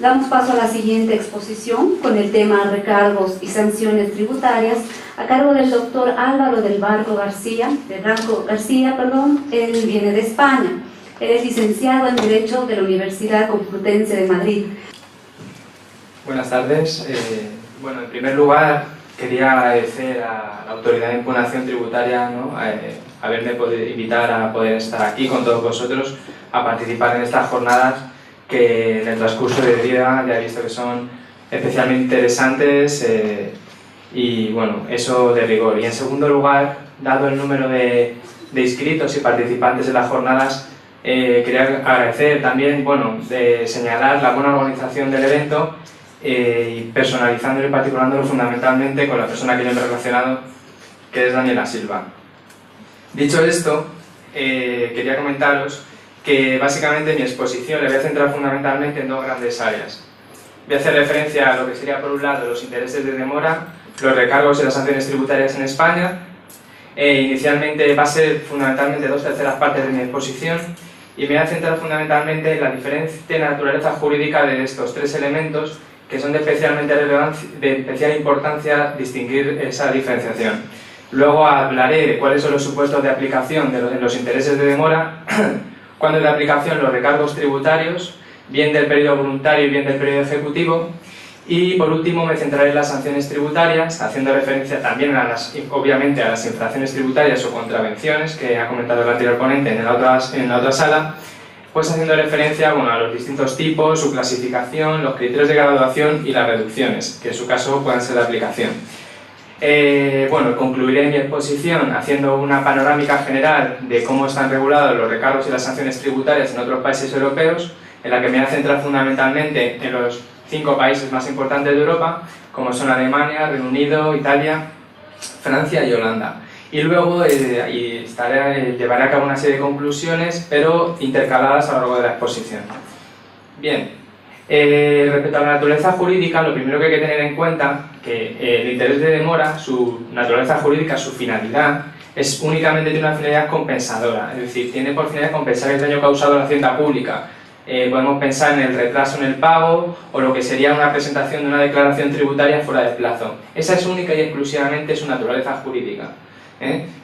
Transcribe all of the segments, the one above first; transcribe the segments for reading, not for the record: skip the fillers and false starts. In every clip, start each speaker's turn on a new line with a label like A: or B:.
A: Damos paso a la siguiente exposición con el tema recargos y sanciones tributarias a cargo del doctor Álvaro del Barco García, él viene de España. Él es licenciado en Derecho de la Universidad Complutense de Madrid.
B: Buenas tardes. En primer lugar, quería agradecer a la Autoridad de Impugnación Tributaria, haberme podido invitar a poder estar aquí con todos vosotros a participar en estas jornadas que en el transcurso del día ya he visto que son especialmente interesantes y eso de rigor. Y en segundo lugar, dado el número de inscritos y participantes en las jornadas, quería agradecer también, señalar la buena organización del evento y personalizándolo y particulándolo fundamentalmente con la persona que yo me he relacionado, que es Daniela Silva. Dicho esto, quería comentaros que básicamente mi exposición le voy a centrar fundamentalmente en dos grandes áreas. Voy a hacer referencia a lo que sería por un lado los intereses de demora, los recargos y las sanciones tributarias en España. Inicialmente va a ser fundamentalmente 2/3 partes de mi exposición y me voy a centrar fundamentalmente en la diferente naturaleza jurídica de estos tres elementos que son de especial importancia distinguir esa diferenciación. Luego hablaré de cuáles son los supuestos de aplicación de los intereses de demora, cuándo es de aplicación los recargos tributarios, bien del periodo voluntario y bien del periodo ejecutivo, y por último me centraré en las sanciones tributarias, haciendo referencia también obviamente a las infracciones tributarias o contravenciones que ha comentado el anterior ponente en la otra sala, pues haciendo referencia a los distintos tipos, su clasificación, los criterios de graduación y las reducciones, que en su caso puedan ser de aplicación. Concluiré mi exposición haciendo una panorámica general de cómo están regulados los recargos y las sanciones tributarias en otros países europeos, en la que me voy a centrar fundamentalmente en los 5 países más importantes de Europa, como son Alemania, Reino Unido, Italia, Francia y Holanda. Y luego llevaré a cabo una serie de conclusiones, pero intercaladas a lo largo de la exposición. Bien, respecto a la naturaleza jurídica, lo primero que hay que tener en cuenta que el interés de demora, su naturaleza jurídica, su finalidad, es únicamente de una finalidad compensadora, es decir, tiene por finalidad compensar el daño causado a la hacienda pública. Podemos pensar en el retraso en el pago o lo que sería una presentación de una declaración tributaria fuera de plazo. Esa es única y exclusivamente su naturaleza jurídica.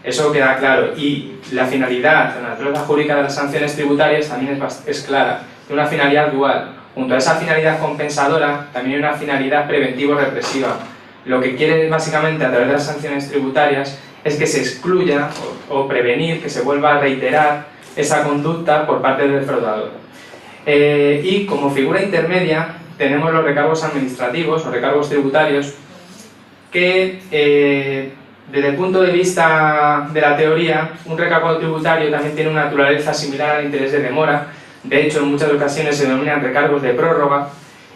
B: Eso queda claro. Y la finalidad, la naturaleza jurídica de las sanciones tributarias también es clara, de una finalidad dual. Junto a esa finalidad compensadora, también hay una finalidad preventivo-represiva. Lo que quiere básicamente a través de las sanciones tributarias es que se excluya o prevenir que se vuelva a reiterar esa conducta por parte del defraudador. Y como figura intermedia tenemos los recargos administrativos o recargos tributarios que desde el punto de vista de la teoría, un recargo tributario también tiene una naturaleza similar al interés de demora. De hecho, en muchas ocasiones se denominan recargos de prórroga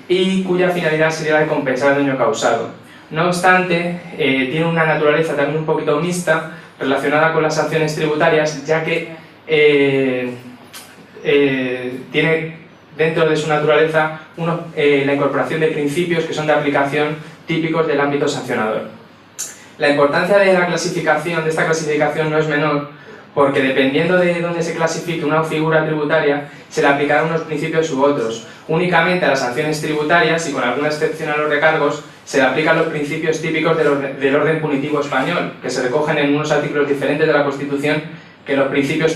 B: y cuya finalidad sería la de compensar el daño causado. No obstante, tiene una naturaleza también un poquito mixta relacionada con las sanciones tributarias, ya que tiene dentro de su naturaleza la incorporación de principios que son de aplicación típicos del ámbito sancionador. La importancia de esta clasificación no es menor, porque dependiendo de dónde se clasifique una figura tributaria, se le aplicarán unos principios u otros. Únicamente a las sanciones tributarias, y con alguna excepción a los recargos, se le aplican los principios típicos del orden punitivo español, que se recogen en unos artículos diferentes de la Constitución que los principios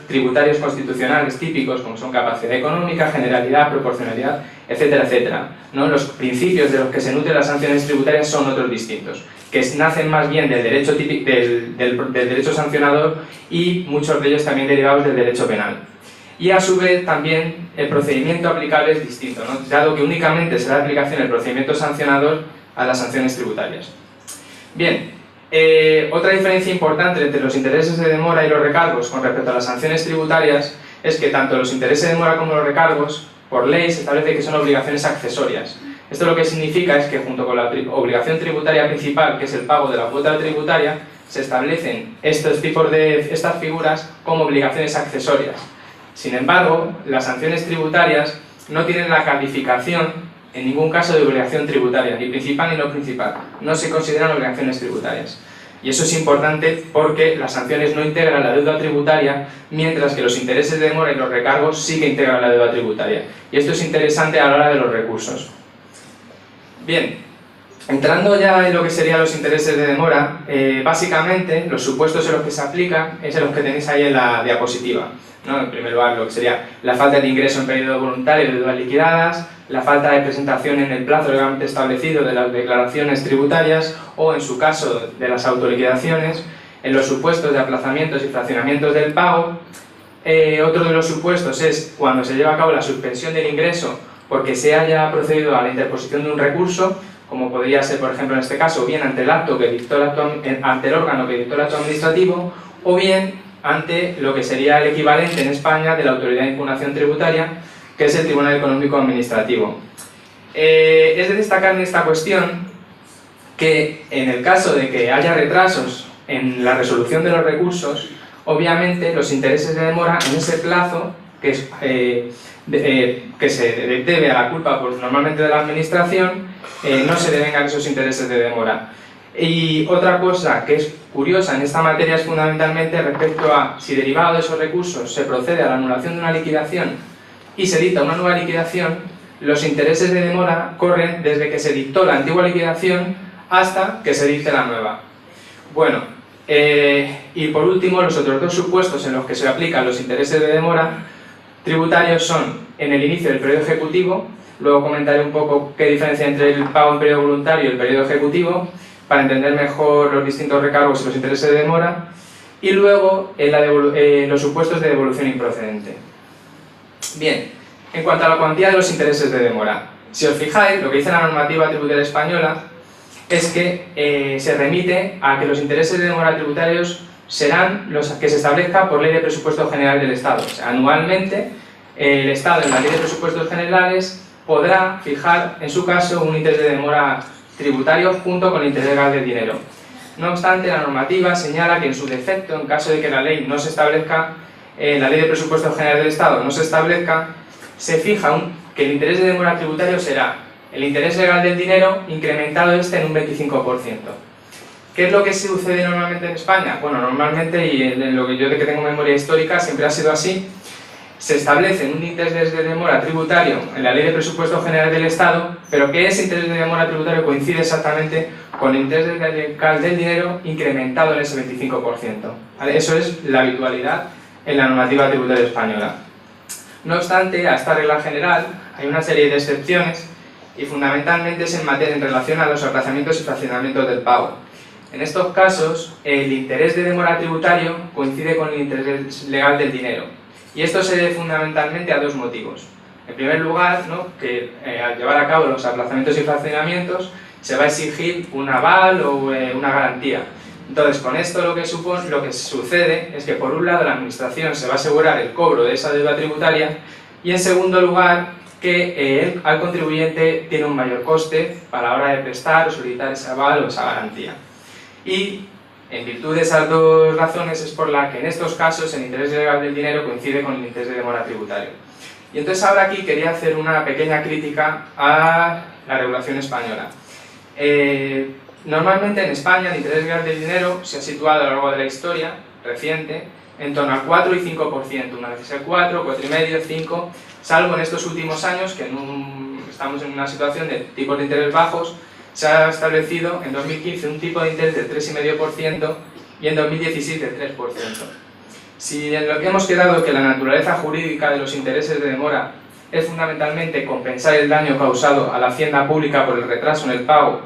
B: tributarios constitucionales típicos, como son capacidad económica, generalidad, proporcionalidad, etcétera, etcétera. Los principios de los que se nutren las sanciones tributarias son otros distintos, que nacen más bien del derecho, del derecho sancionador y muchos de ellos también derivados del derecho penal. Y a su vez también el procedimiento aplicable es distinto, dado que únicamente será de aplicación el procedimiento sancionador a las sanciones tributarias. Bien. Otra diferencia importante entre los intereses de demora y los recargos con respecto a las sanciones tributarias es que tanto los intereses de demora como los recargos, por ley, se establece que son obligaciones accesorias. Esto lo que significa es que junto con la obligación tributaria principal, que es el pago de la cuota tributaria, se establecen estas figuras como obligaciones accesorias. Sin embargo, las sanciones tributarias no tienen la calificación en ningún caso de obligación tributaria, ni principal ni no principal. No se consideran obligaciones tributarias. Y eso es importante porque las sanciones no integran la deuda tributaria, mientras que los intereses de demora y los recargos sí que integran la deuda tributaria. Y esto es interesante a la hora de los recursos. Bien, entrando ya en lo que serían los intereses de demora, básicamente los supuestos en los que se aplican es en los que tenéis ahí en la diapositiva, ¿no? En primer lugar, lo que sería la falta de ingreso en periodo voluntario de deudas liquidadas, la falta de presentación en el plazo legalmente establecido de las declaraciones tributarias o, en su caso, de las autoliquidaciones, en los supuestos de aplazamientos y fraccionamientos del pago. Otro de los supuestos es cuando se lleva a cabo la suspensión del ingreso porque se haya procedido a la interposición de un recurso, como podría ser, por ejemplo, en este caso, bien ante el órgano que dictó el acto administrativo, o bien ante lo que sería el equivalente en España de la Autoridad de Impugnación Tributaria, que es el Tribunal Económico Administrativo. Es de destacar en esta cuestión que en el caso de que haya retrasos en la resolución de los recursos, obviamente los intereses de demora en ese plazo, que se debe a la culpa normalmente de la administración, no se devengan esos intereses de demora. Y otra cosa que es curiosa en esta materia es fundamentalmente respecto a si derivado de esos recursos se procede a la anulación de una liquidación y se dicta una nueva liquidación, los intereses de demora corren desde que se dictó la antigua liquidación hasta que se dicte la nueva. Bueno, y por último, los otros dos supuestos en los que se aplican los intereses de demora tributarios son en el inicio del periodo ejecutivo. Luego comentaré un poco qué diferencia entre el pago en periodo voluntario y el periodo ejecutivo para entender mejor los distintos recargos y los intereses de demora, y luego los supuestos de devolución improcedente. Bien, en cuanto a la cuantía de los intereses de demora, si os fijáis, lo que dice la normativa tributaria española es que se remite a que los intereses de demora tributarios serán los que se establezca por Ley de Presupuestos Generales del Estado. O sea, anualmente el Estado, en la Ley de Presupuestos Generales, podrá fijar, en su caso, un interés de demora tributario junto con el interés legal del dinero. No obstante, la normativa señala que en su defecto, en caso de que la ley no se establezca, la Ley de Presupuestos Generales del Estado no se establezca, se fija que el interés de demora tributario será el interés legal del dinero incrementado en un 25%. ¿Qué es lo que sucede normalmente en España? Bueno, normalmente, y en lo que yo de que tengo memoria histórica, siempre ha sido así. Se establece un interés de demora tributario en la Ley de Presupuestos Generales del Estado, pero que ese interés de demora tributario coincide exactamente con el interés legal del dinero incrementado en ese 25%. ¿Vale? Eso es la habitualidad en la normativa tributaria española. No obstante, a esta regla general hay una serie de excepciones y fundamentalmente es en relación a los aplazamientos y fraccionamientos del pago. En estos casos, el interés de demora tributario coincide con el interés legal del dinero. Y esto se debe fundamentalmente a dos motivos. En primer lugar, ¿no?, que al llevar a cabo los aplazamientos y fraccionamientos se va a exigir un aval o una garantía. Entonces, con esto lo que sucede es que, por un lado, la Administración se va a asegurar el cobro de esa deuda tributaria y, en segundo lugar, que al contribuyente tiene un mayor coste para la hora de prestar o solicitar ese aval o esa garantía. Y en virtud de esas dos razones es por la que en estos casos el interés legal del dinero coincide con el interés de demora tributario. Y entonces ahora aquí quería hacer una pequeña crítica a la regulación española. Normalmente en España el interés legal del dinero se ha situado a lo largo de la historia reciente en torno al 4 y 5%, una vez el 4, 4,5, 5, salvo en estos últimos años que estamos en una situación de tipos de interés bajos. Se ha establecido en 2015 un tipo de interés del 3,5% y en 2017 del 3%. Si en lo que hemos quedado que la naturaleza jurídica de los intereses de demora es fundamentalmente compensar el daño causado a la hacienda pública por el retraso en el pago,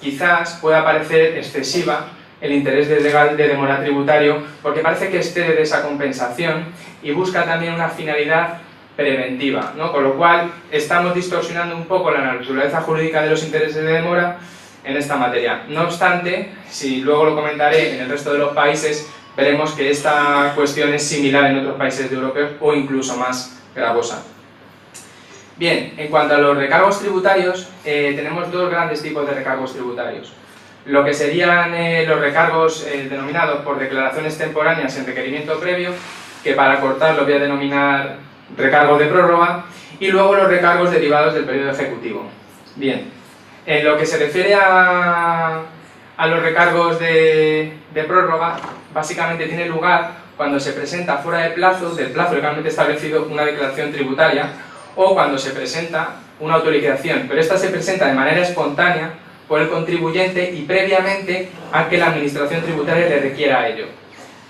B: quizás pueda parecer excesiva el interés legal de demora tributario porque parece que excede de esa compensación y busca también una finalidad preventiva, ¿no? Con lo cual estamos distorsionando un poco la naturaleza jurídica de los intereses de demora en esta materia. No obstante, si luego lo comentaré en el resto de los países, veremos que esta cuestión es similar en otros países europeos o incluso más gravosa. Bien, en cuanto a los recargos tributarios, tenemos dos grandes tipos de recargos tributarios. Lo que serían los recargos denominados por declaraciones temporáneas en requerimiento previo, que para cortarlo voy a denominar recargos de prórroga, y luego los recargos derivados del periodo ejecutivo. Bien, en lo que se refiere a a los recargos de prórroga básicamente tiene lugar cuando se presenta fuera del plazo legalmente establecido una declaración tributaria o cuando se presenta una autorización, pero esta se presenta de manera espontánea por el contribuyente y previamente a que la administración tributaria le requiera ello,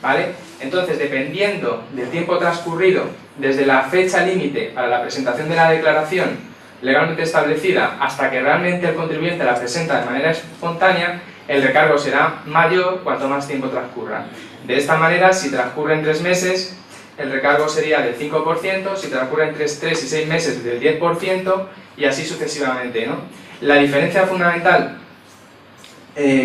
B: ¿vale? Entonces, dependiendo del tiempo transcurrido desde la fecha límite para la presentación de la declaración legalmente establecida hasta que realmente el contribuyente la presenta de manera espontánea, el recargo será mayor cuanto más tiempo transcurra. De esta manera, si transcurren 3 meses, el recargo sería del 5%, si transcurren 3 y 6 meses del 10% y así sucesivamente, ¿no? La diferencia fundamental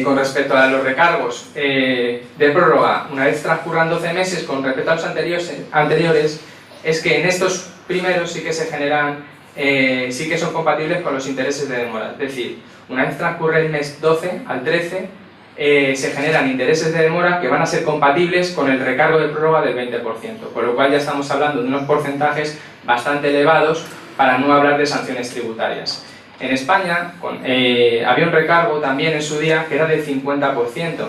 B: con respecto a los recargos de prórroga, una vez transcurran 12 meses con respecto a los anteriores, es que en estos primeros sí que se generan, sí que son compatibles con los intereses de demora. Es decir, una vez transcurre el mes 12 al 13, se generan intereses de demora que van a ser compatibles con el recargo de prórroga del 20%, con lo cual ya estamos hablando de unos porcentajes bastante elevados para no hablar de sanciones tributarias. En España había un recargo también en su día que era del 50%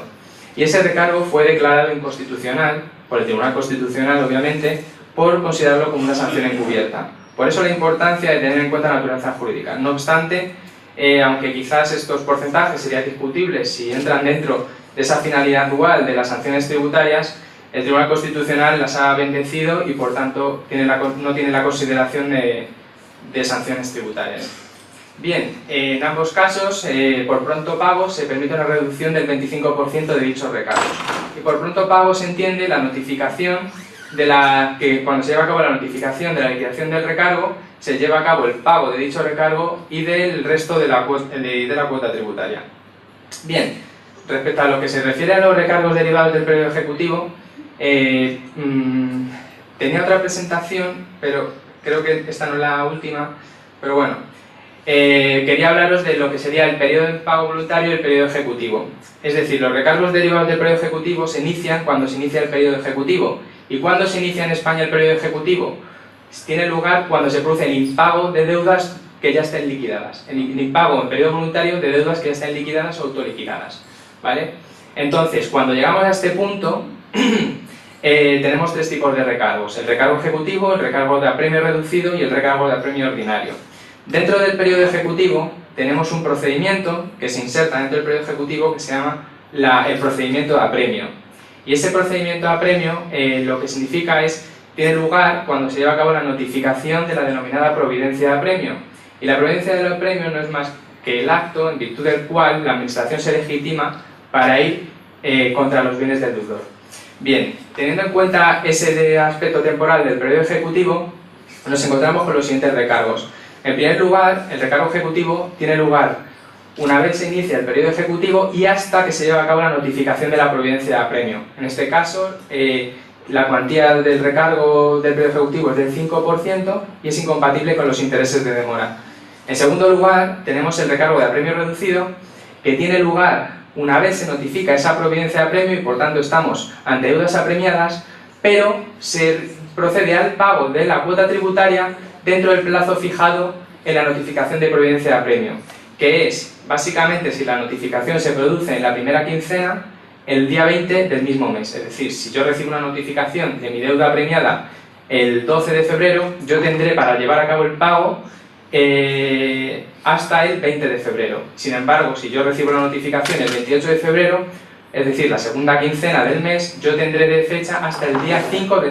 B: y ese recargo fue declarado inconstitucional por el Tribunal Constitucional, obviamente, por considerarlo como una sanción encubierta. Por eso la importancia de tener en cuenta la naturaleza jurídica. No obstante, aunque quizás estos porcentajes serían discutibles si entran dentro de esa finalidad dual de las sanciones tributarias, el Tribunal Constitucional las ha bendecido y por tanto no tiene la consideración de sanciones tributarias. Bien, en ambos casos, por pronto pago se permite una reducción del 25% de dichos recargos. Y por pronto pago se entiende la notificación que cuando se lleva a cabo la notificación de la liquidación del recargo, se lleva a cabo el pago de dicho recargo y del resto de la cuota tributaria. Bien, respecto a lo que se refiere a los recargos derivados del periodo ejecutivo, tenía otra presentación, pero creo que esta no es la última, pero bueno. Quería hablaros de lo que sería el periodo de pago voluntario y el periodo ejecutivo. Es decir, los recargos derivados del periodo ejecutivo se inician cuando se inicia el periodo ejecutivo. ¿Y cuándo se inicia en España el periodo ejecutivo? Tiene lugar cuando se produce el impago de deudas que ya estén liquidadas. El impago en periodo voluntario de deudas que ya estén liquidadas o autoliquidadas, ¿vale? Entonces, cuando llegamos a este punto, tenemos 3 tipos de recargos. El recargo ejecutivo, el recargo de apremio reducido y el recargo de apremio ordinario. Dentro del periodo ejecutivo tenemos un procedimiento que se inserta dentro del periodo ejecutivo que se llama el procedimiento de apremio. Y ese procedimiento de apremio lo que significa tiene lugar cuando se lleva a cabo la notificación de la denominada providencia de apremio. Y la providencia de apremio no es más que el acto en virtud del cual la administración se legitima para ir contra los bienes del deudor. Bien, teniendo en cuenta ese aspecto temporal del periodo ejecutivo, nos encontramos con los siguientes recargos. En primer lugar, el recargo ejecutivo tiene lugar una vez se inicia el periodo ejecutivo y hasta que se lleva a cabo la notificación de la providencia de apremio. En este caso, la cuantía del recargo del periodo ejecutivo es del 5% y es incompatible con los intereses de demora. En segundo lugar, tenemos el recargo de apremio reducido, que tiene lugar una vez se notifica esa providencia de apremio y por tanto estamos ante deudas apremiadas, pero se procede al pago de la cuota tributaria dentro del plazo fijado en la notificación de providencia de apremio, que es, básicamente, si la notificación se produce en la primera quincena, el día 20 del mismo mes. Es decir, si yo recibo una notificación de mi deuda apremiada el 12 de febrero, yo tendré para llevar a cabo el pago hasta el 20 de febrero. Sin embargo, si yo recibo la notificación el 28 de febrero, es decir, la segunda quincena del mes, yo tendré de fecha hasta el día 5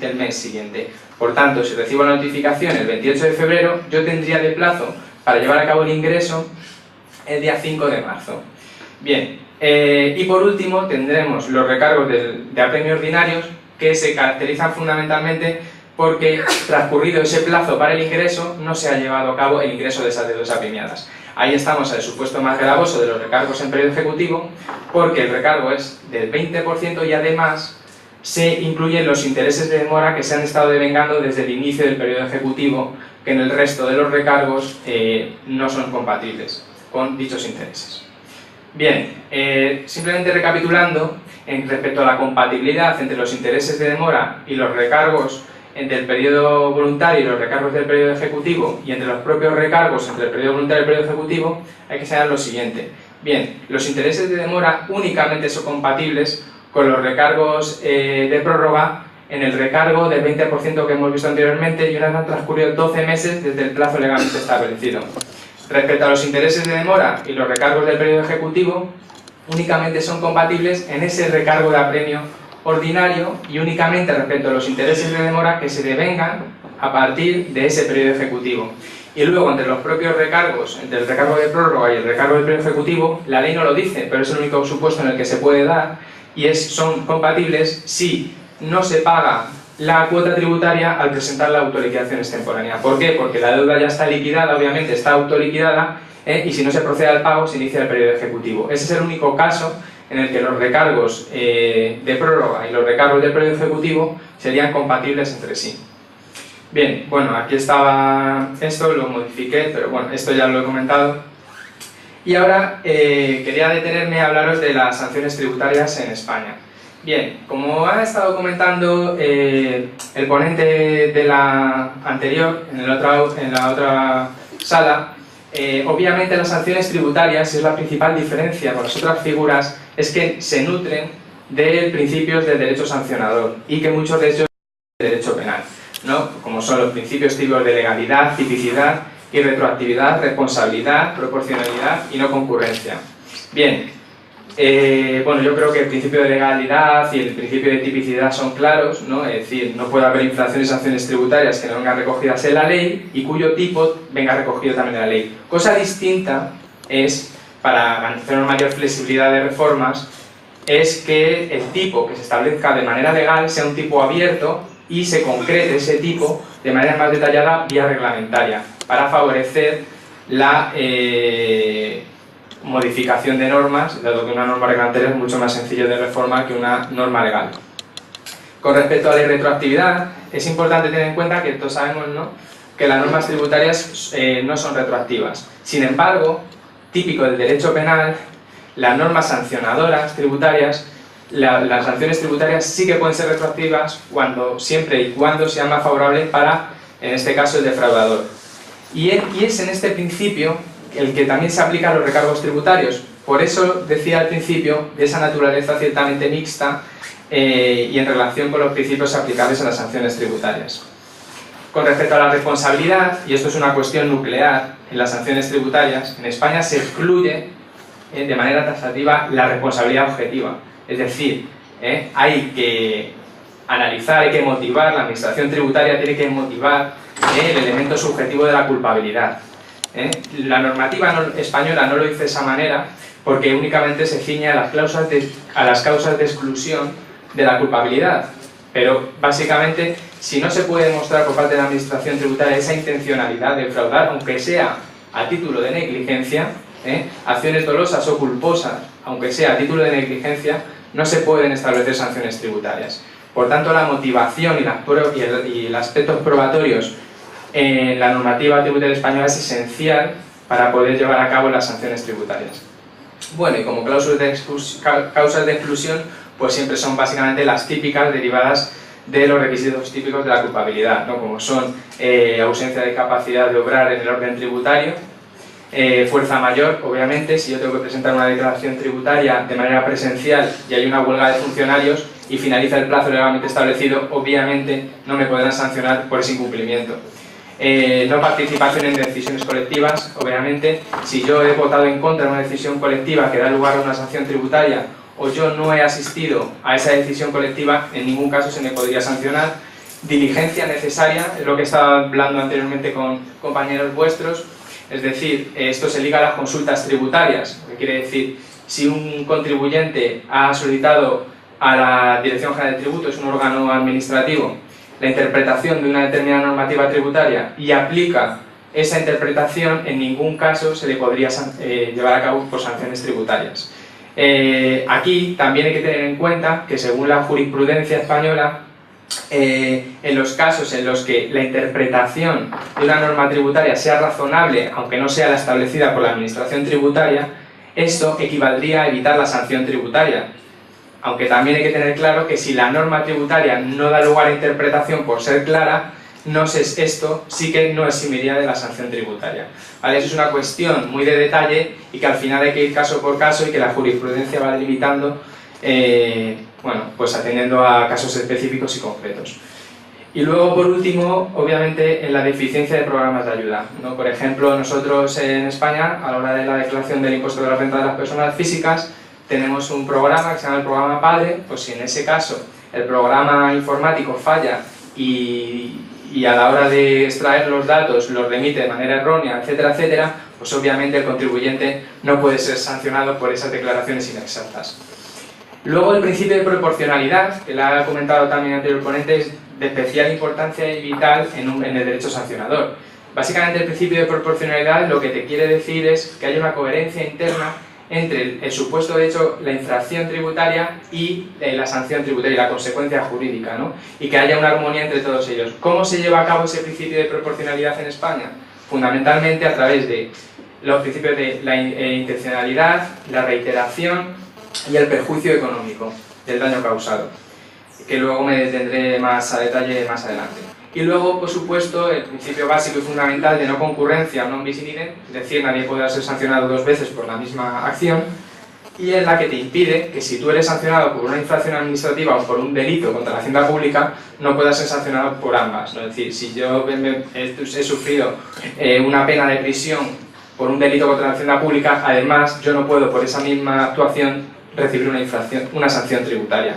B: del mes siguiente. Por tanto, si recibo la notificación el 28 de febrero, yo tendría de plazo para llevar a cabo el ingreso el día 5 de marzo. Bien, y por último tendremos los recargos de apremio ordinarios, que se caracterizan fundamentalmente porque, transcurrido ese plazo para el ingreso, no se ha llevado a cabo el ingreso de esas deudas apremiadas. Ahí estamos al supuesto más gravoso de los recargos en periodo ejecutivo, porque el recargo es del 20% y además se incluyen los intereses de demora que se han estado devengando desde el inicio del periodo ejecutivo, que en el resto de los recargos no son compatibles con dichos intereses. Bien, simplemente recapitulando, respecto a la compatibilidad entre los intereses de demora y los recargos entre el periodo voluntario y los recargos del periodo ejecutivo y entre los propios recargos entre el periodo voluntario y el periodo ejecutivo, hay que señalar lo siguiente. Bien, los intereses de demora únicamente son compatibles con los recargos de prórroga en el recargo del 20% que hemos visto anteriormente y una vez han transcurrido 12 meses desde el plazo legalmente establecido. Respecto a los intereses de demora y los recargos del periodo ejecutivo, únicamente son compatibles en ese recargo de apremio ordinario y únicamente respecto a los intereses de demora que se devengan a partir de ese periodo ejecutivo. Y luego, entre los propios recargos, entre el recargo de prórroga y el recargo del periodo ejecutivo, la ley no lo dice, pero es el único supuesto en el que se puede dar y son compatibles si no se paga la cuota tributaria al presentar la autoliquidación extemporánea. ¿Por qué? Porque la deuda ya está liquidada, obviamente está autoliquidada, y si no se procede al pago se inicia el periodo ejecutivo. Ese es el único caso en el que los recargos de prórroga y los recargos del periodo ejecutivo serían compatibles entre sí. Bien, bueno, aquí estaba esto, lo modifiqué, pero bueno, esto ya lo he comentado. Y ahora quería detenerme a hablaros de las sanciones tributarias en España. Bien, como ha estado comentando el ponente de la anterior, en la otra sala, obviamente las sanciones tributarias, es la principal diferencia con las otras figuras, es que se nutren de principios del derecho sancionador y que muchos de ellos del derecho penal, ¿no? Como son los principios típicos de legalidad, tipicidad y retroactividad, responsabilidad, proporcionalidad y no concurrencia. Bien, bueno, yo creo que el principio de legalidad y el principio de tipicidad son claros, ¿no? Es decir, no puede haber infracciones y sanciones tributarias que no vengan recogidas en la ley y cuyo tipo venga recogido también en la ley. Cosa distinta es, para garantizar una mayor flexibilidad de reformas, es que el tipo que se establezca de manera legal sea un tipo abierto y se concrete ese tipo de manera más detallada vía reglamentaria, para favorecer la modificación de normas, dado que una norma reglamentaria es mucho más sencillo de reformar que una norma legal. Con respecto a la retroactividad, es importante tener en cuenta que todos sabemos, ¿no?, que las normas tributarias no son retroactivas. Sin embargo, típico del derecho penal, las normas sancionadoras tributarias, las sanciones tributarias sí que pueden ser retroactivas siempre y cuando sean más favorables para, en este caso, el defraudador. Y es en este principio el que también se aplica a los recargos tributarios. Por eso decía al principio de esa naturaleza ciertamente mixta y en relación con los principios aplicables a las sanciones tributarias. Con respecto a la responsabilidad, y esto es una cuestión nuclear en las sanciones tributarias, en España se excluye de manera taxativa la responsabilidad objetiva. Es decir, hay que analizar, hay que motivar, la administración tributaria tiene que motivar el elemento subjetivo de la culpabilidad. La normativa española no lo dice de esa manera porque únicamente se ciñe a las causas de exclusión de la culpabilidad. Pero básicamente, si no se puede demostrar por parte de la administración tributaria esa intencionalidad de defraudar, aunque sea a título de negligencia, acciones dolosas o culposas, aunque sea a título de negligencia, no se pueden establecer sanciones tributarias. Por tanto, la motivación y los aspectos probatorios en la normativa tributaria española es esencial para poder llevar a cabo las sanciones tributarias. Bueno, y como causas de exclusión, pues siempre son básicamente las típicas derivadas de los requisitos típicos de la culpabilidad, ¿no? Como son ausencia de capacidad de obrar en el orden tributario, fuerza mayor, obviamente, si yo tengo que presentar una declaración tributaria de manera presencial y hay una huelga de funcionarios y finaliza el plazo legalmente establecido, obviamente no me podrán sancionar por ese incumplimiento. No participación en decisiones colectivas, obviamente, si yo he votado en contra de una decisión colectiva que da lugar a una sanción tributaria o yo no he asistido a esa decisión colectiva, en ningún caso se me podría sancionar. Diligencia necesaria, es lo que estaba hablando anteriormente con compañeros vuestros, es decir, esto se liga a las consultas tributarias, lo que quiere decir, si un contribuyente ha solicitado a la Dirección General de Tributos, es un órgano administrativo, la interpretación de una determinada normativa tributaria y aplica esa interpretación, en ningún caso se le podría llevar a cabo por sanciones tributarias. Aquí también hay que tener en cuenta que según la jurisprudencia española, en los casos en los que la interpretación de una norma tributaria sea razonable, aunque no sea la establecida por la administración tributaria, esto equivaldría a evitar la sanción tributaria. Aunque también hay que tener claro que si la norma tributaria no da lugar a interpretación por ser clara, esto sí que no eximiría de la sanción tributaria. ¿Vale? Eso es una cuestión muy de detalle y que al final hay que ir caso por caso y que la jurisprudencia va delimitando, bueno, pues atendiendo a casos específicos y concretos. Y luego, por último, obviamente, en la deficiencia de programas de ayuda, ¿no? Por ejemplo, nosotros en España, a la hora de la declaración del impuesto de la renta de las personas físicas, tenemos un programa que se llama el programa PADRE. Pues si en ese caso el programa informático falla y a la hora de extraer los datos los remite de manera errónea, etcétera, etcétera, pues obviamente el contribuyente no puede ser sancionado por esas declaraciones inexactas. Luego el principio de proporcionalidad, que la ha comentado también el anterior ponente, es de especial importancia y vital en el derecho sancionador. Básicamente el principio de proporcionalidad lo que te quiere decir es que haya una coherencia interna entre el supuesto de hecho, la infracción tributaria y la sanción tributaria y la consecuencia jurídica, ¿no? Y que haya una armonía entre todos ellos. ¿Cómo se lleva a cabo ese principio de proporcionalidad en España? Fundamentalmente a través de los principios de la intencionalidad, la reiteración y el perjuicio económico del daño causado, que luego me detendré más a detalle más adelante. Y luego, por supuesto, el principio básico y fundamental de no concurrencia o non bis in idem, es decir, nadie podrá ser sancionado dos veces por la misma acción, y es la que te impide que si tú eres sancionado por una infracción administrativa o por un delito contra la hacienda pública, no puedas ser sancionado por ambas, ¿no? Es decir, si yo he sufrido una pena de prisión por un delito contra la hacienda pública, además yo no puedo por esa misma actuación recibir una sanción tributaria.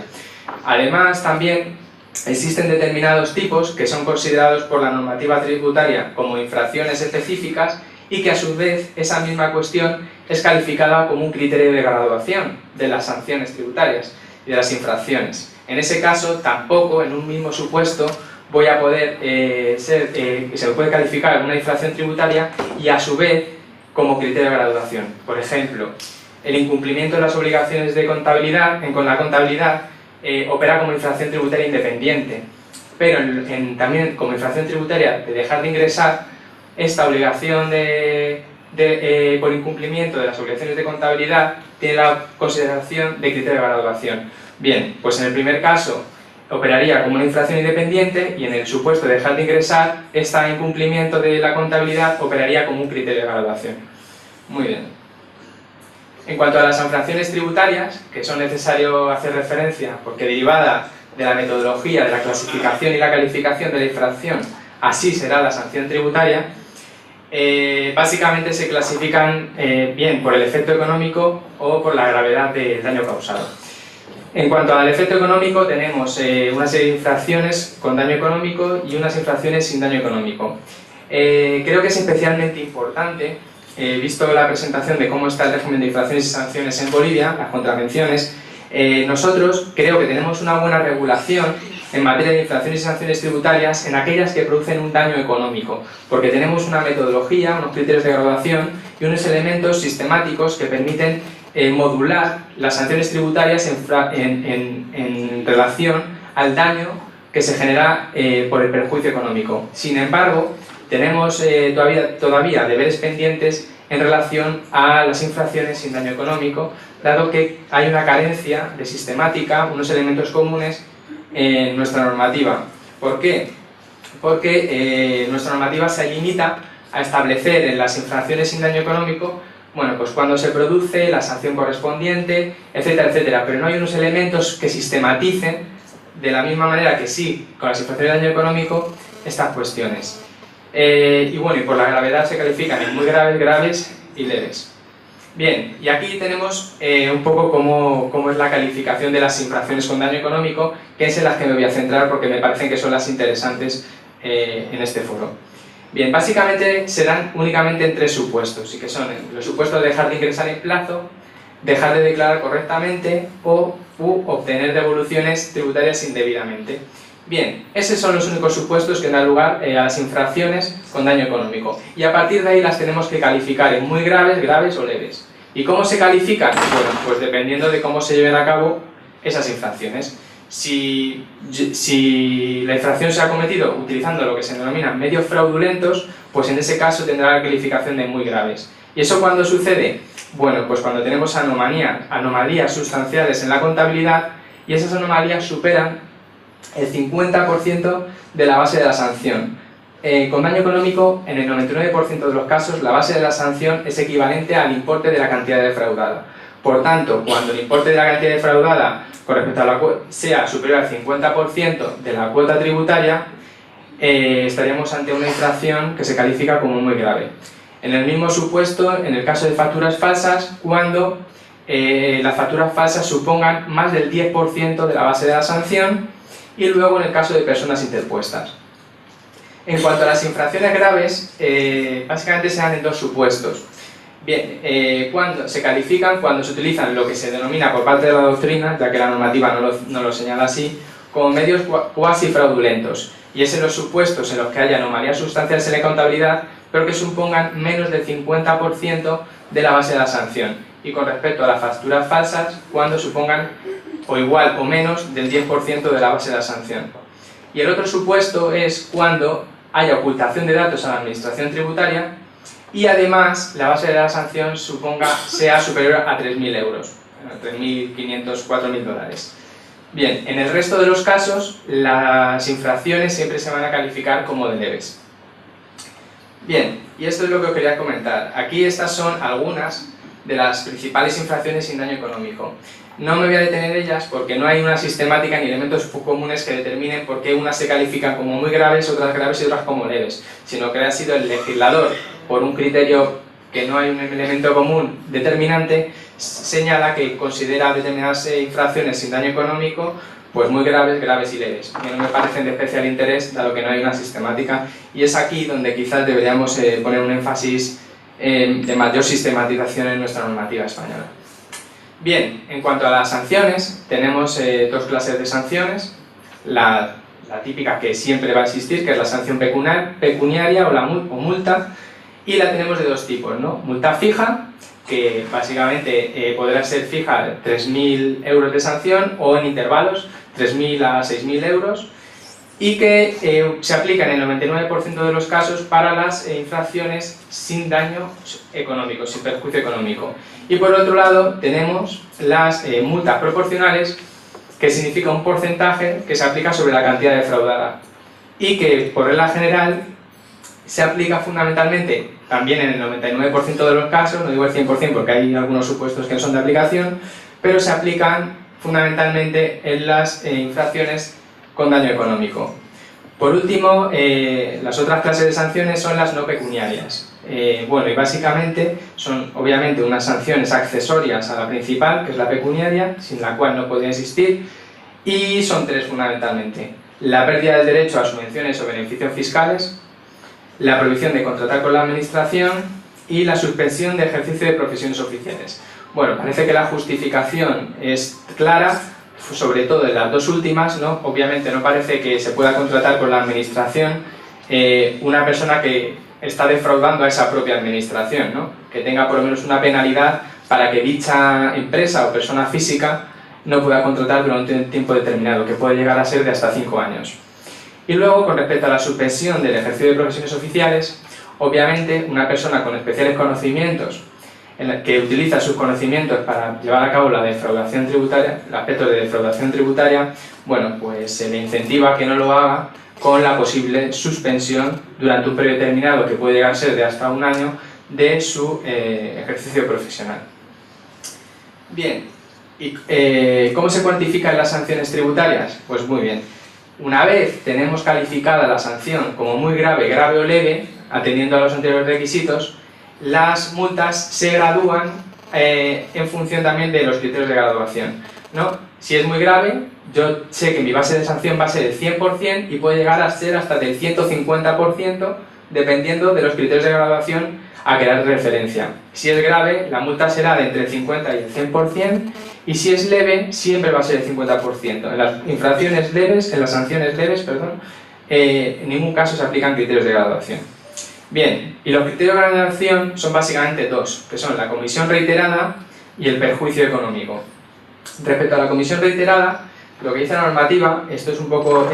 B: Además, también existen determinados tipos que son considerados por la normativa tributaria como infracciones específicas y que a su vez esa misma cuestión es calificada como un criterio de graduación de las sanciones tributarias y de las infracciones. En ese caso, tampoco en un mismo supuesto voy a poder se puede calificar una infracción tributaria y a su vez como criterio de graduación. Por ejemplo, el incumplimiento de las obligaciones de contabilidad, con la contabilidad, opera como infracción tributaria independiente, pero también como infracción tributaria de dejar de ingresar, esta obligación por incumplimiento de las obligaciones de contabilidad tiene la consideración de criterio de graduación. Bien, pues en el primer caso operaría como una infracción independiente y en el supuesto de dejar de ingresar, este incumplimiento de la contabilidad operaría como un criterio de graduación. Muy bien. En cuanto a las infracciones tributarias, que son necesario hacer referencia porque derivada de la metodología de la clasificación y la calificación de la infracción, así será la sanción tributaria, básicamente se clasifican bien por el efecto económico o por la gravedad del daño causado. En cuanto al efecto económico, tenemos una serie de infracciones con daño económico y unas infracciones sin daño económico. Creo que es especialmente importante, visto la presentación de cómo está el régimen de infracciones y sanciones en Bolivia, las contravenciones, nosotros creo que tenemos una buena regulación en materia de infracciones y sanciones tributarias en aquellas que producen un daño económico, porque tenemos una metodología, unos criterios de graduación y unos elementos sistemáticos que permiten modular las sanciones tributarias en relación al daño que se genera por el perjuicio económico. Sin embargo, tenemos todavía deberes pendientes en relación a las infracciones sin daño económico, dado que hay una carencia de sistemática, unos elementos comunes en nuestra normativa. ¿Por qué? Porque nuestra normativa se limita a establecer en las infracciones sin daño económico, bueno, pues cuando se produce, la sanción correspondiente, etcétera, etcétera, pero no hay unos elementos que sistematicen de la misma manera que sí, con las infracciones de daño económico, estas cuestiones. Y bueno, y por la gravedad se califican en muy graves, graves y leves. Bien, y aquí tenemos un poco cómo es la calificación de las infracciones con daño económico, que es en las que me voy a centrar porque me parecen que son las interesantes en este foro. Bien, básicamente se dan únicamente en tres supuestos, y que son los supuestos de dejar de ingresar en plazo, dejar de declarar correctamente u obtener devoluciones tributarias indebidamente. Bien, esos son los únicos supuestos que dan lugar a las infracciones con daño económico. Y a partir de ahí las tenemos que calificar en muy graves, graves o leves. ¿Y cómo se califican? Bueno, pues dependiendo de cómo se lleven a cabo esas infracciones. Si la infracción se ha cometido utilizando lo que se denominan medios fraudulentos, pues en ese caso tendrá la calificación de muy graves. ¿Y eso cuándo sucede? Bueno, pues cuando tenemos anomalías sustanciales en la contabilidad y esas anomalías superan el 50% de la base de la sanción. con daño económico, en el 99% de los casos, la base de la sanción es equivalente al importe de la cantidad defraudada. Por tanto, cuando el importe de la cantidad defraudada con respecto a la cuota sea superior al 50% de la cuota tributaria, estaríamos ante una infracción que se califica como muy grave. En el mismo supuesto, en el caso de facturas falsas, cuando las facturas falsas supongan más del 10% de la base de la sanción, y luego en el caso de personas interpuestas. En cuanto a las infracciones graves, básicamente se dan en dos supuestos. Bien, cuando se califican, cuando se utilizan lo que se denomina por parte de la doctrina, ya que la normativa no lo señala así, como medios cuasi fraudulentos, y es en los supuestos en los que haya anomalías sustanciales en la contabilidad, pero que supongan menos del 50% de la base de la sanción. Y con respecto a las facturas falsas, cuando supongan o igual o menos del 10% de la base de la sanción. Y el otro supuesto es cuando haya ocultación de datos a la administración tributaria y además la base de la sanción sea superior a 3.000 euros, 3.500, 4.000 dólares. Bien, en el resto de los casos, las infracciones siempre se van a calificar como de leves. Bien, y esto es lo que os quería comentar. Aquí estas son algunas de las principales infracciones sin daño económico. No me voy a detener en ellas porque no hay una sistemática ni elementos comunes que determinen por qué unas se califican como muy graves, otras graves y otras como leves, sino que ha sido el legislador, por un criterio que no hay un elemento común determinante, señala que considera determinadas infracciones sin daño económico pues muy graves, graves y leves. Que no me parecen de especial interés, dado que no hay una sistemática, y es aquí donde quizás deberíamos poner un énfasis de mayor sistematización en nuestra normativa española. Bien, en cuanto a las sanciones, tenemos dos clases de sanciones. La típica que siempre va a existir, que es la sanción pecuniaria o multa, y la tenemos de dos tipos, ¿no? Multa fija, que básicamente podrá ser fija 3.000 euros de sanción, o en intervalos 3.000 a 6.000 euros, y que se aplica en el 99% de los casos para las infracciones sin daño económico, sin perjuicio económico. Y por otro lado tenemos las multas proporcionales, que significa un porcentaje que se aplica sobre la cantidad defraudada y que por regla general se aplica fundamentalmente también en el 99% de los casos, no digo el 100% porque hay algunos supuestos que no son de aplicación, pero se aplican fundamentalmente en las infracciones con daño económico. Por último, las otras clases de sanciones son las no pecuniarias. Bueno, y básicamente son obviamente unas sanciones accesorias a la principal, que es la pecuniaria, sin la cual no podría existir, y son tres fundamentalmente: la pérdida del derecho a subvenciones o beneficios fiscales, la prohibición de contratar con la administración y la suspensión de ejercicio de profesiones oficiales. Bueno, parece que la justificación es clara, sobre todo en las dos últimas, ¿no? Obviamente no parece que se pueda contratar con la administración una persona que está defraudando a esa propia administración, ¿no? Que tenga por lo menos una penalidad para que dicha empresa o persona física no pueda contratar durante un tiempo determinado, que puede llegar a ser de hasta 5 años. Y luego, con respecto a la suspensión del ejercicio de profesiones oficiales, obviamente una persona con especiales conocimientos, que utiliza sus conocimientos para llevar a cabo la defraudación tributaria, el aspecto de defraudación tributaria, bueno, pues se le incentiva a que no lo haga con la posible suspensión durante un periodo determinado, que puede llegar a ser de hasta 1 año, de su ejercicio profesional. Bien, ¿y cómo se cuantifican las sanciones tributarias? Pues muy bien. Una vez tenemos calificada la sanción como muy grave, grave o leve, atendiendo a los anteriores requisitos, las multas se gradúan en función también de los criterios de graduación, ¿no? Si es muy grave, yo sé que mi base de sanción va a ser el 100% y puede llegar a ser hasta del 150%, dependiendo de los criterios de graduación a que dar referencia. Si es grave, la multa será de entre el 50 y el 100%, y si es leve, siempre va a ser el 50%. En las infracciones leves, en las sanciones leves, perdón, en ningún caso se aplican criterios de graduación. Bien, y los criterios de graduación son básicamente dos, que son la comisión reiterada y el perjuicio económico. Respecto a la comisión reiterada, lo que dice la normativa, esto es un poco